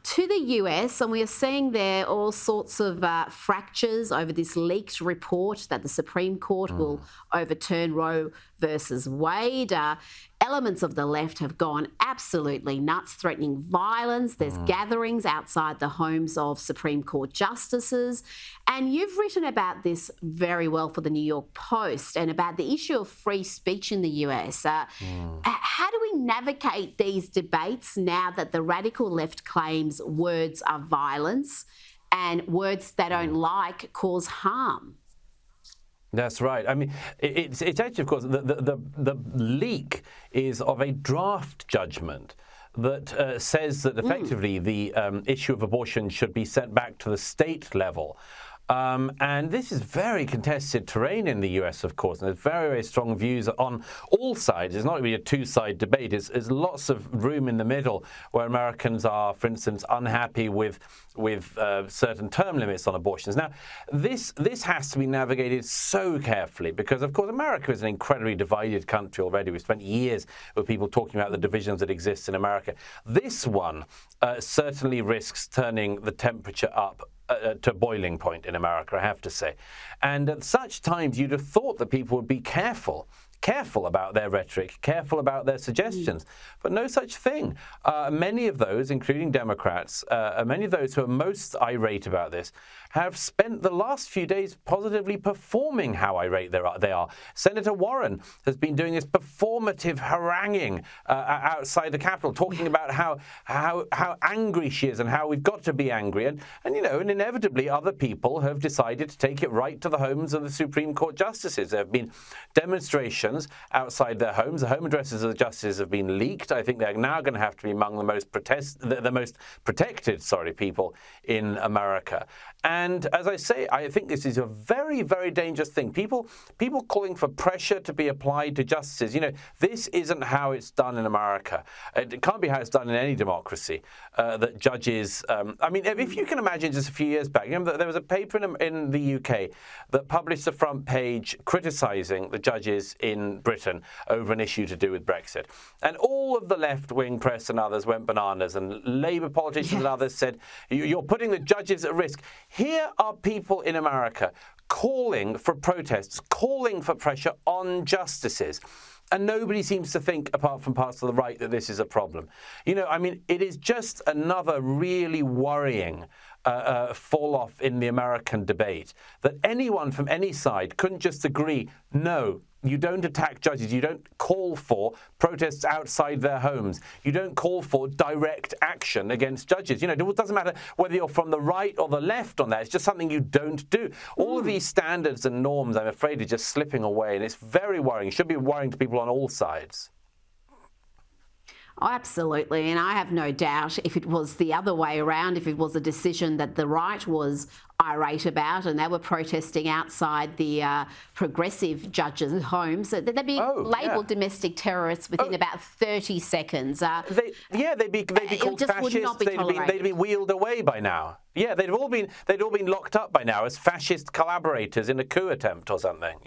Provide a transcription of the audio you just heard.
to the US, and we are seeing there all sorts of fractures over this leaked report that the Supreme Court will overturn Roe versus Wade. Elements of the left have gone absolutely nuts, threatening violence. There's gatherings outside the homes of Supreme Court justices. And you've written about this very well for the New York Post and about the issue of free speech in the US. How do we navigate these debates now that the radical left claims words are violence and words they don't like cause harm? That's right. I mean, it's actually, of course, the leak is of a draft judgment that says that effectively the issue of abortion should be sent back to the state level. And this is very contested terrain in the US, of course, and there's very, very strong views on all sides. It's not really a two-side debate. There's lots of room in the middle where Americans are, for instance, unhappy with certain term limits on abortions. Now, this has to be navigated so carefully because, of course, America is an incredibly divided country already. We've spent years with people talking about the divisions that exist in America. This one certainly risks turning the temperature up to boiling point in America, I have to say. And at such times, you'd have thought that people would be careful about their rhetoric, careful about their suggestions, but no such thing. Many of those, including Democrats, many of those who are most irate about this, have spent the last few days positively performing how irate they are. Senator Warren has been doing this performative haranguing outside the Capitol, talking about how angry she is and how we've got to be angry. And inevitably other people have decided to take it right to the homes of the Supreme Court justices. There have been demonstrations outside their homes. The home addresses of the justices have been leaked. I think they're now going to have to be among the most protected people in America. And as I say, I think this is a very, very dangerous thing. People calling for pressure to be applied to justices. This isn't how it's done in America. It can't be how it's done in any democracy. That judges. If you can imagine, just a few years back, there was a paper in the UK that published a front page criticising the judges in Britain over an issue to do with Brexit, and all of the left-wing press and others went bananas, and Labour politicians and others said, "You're putting the judges at risk." Here are people in America calling for protests, calling for pressure on justices. And nobody seems to think, apart from parts of the right, that this is a problem. It is just another really worrying fall off in the American debate that anyone from any side couldn't just agree, no, you don't attack judges, you don't call for protests outside their homes, you don't call for direct action against judges. It doesn't matter whether you're from the right or the left on that, it's just something you don't do. All of these standards and norms, I'm afraid, are just slipping away, and it's very worrying. It should be worrying to people on all sides. Oh, absolutely. And I have no doubt if it was the other way around, if it was a decision that the right was irate about and they were protesting outside the progressive judges' homes, they'd be labelled domestic terrorists within about 30 seconds. They'd be called fascist. They'd be wheeled away by now. Yeah, they'd all been locked up by now as fascist collaborators in a coup attempt or something.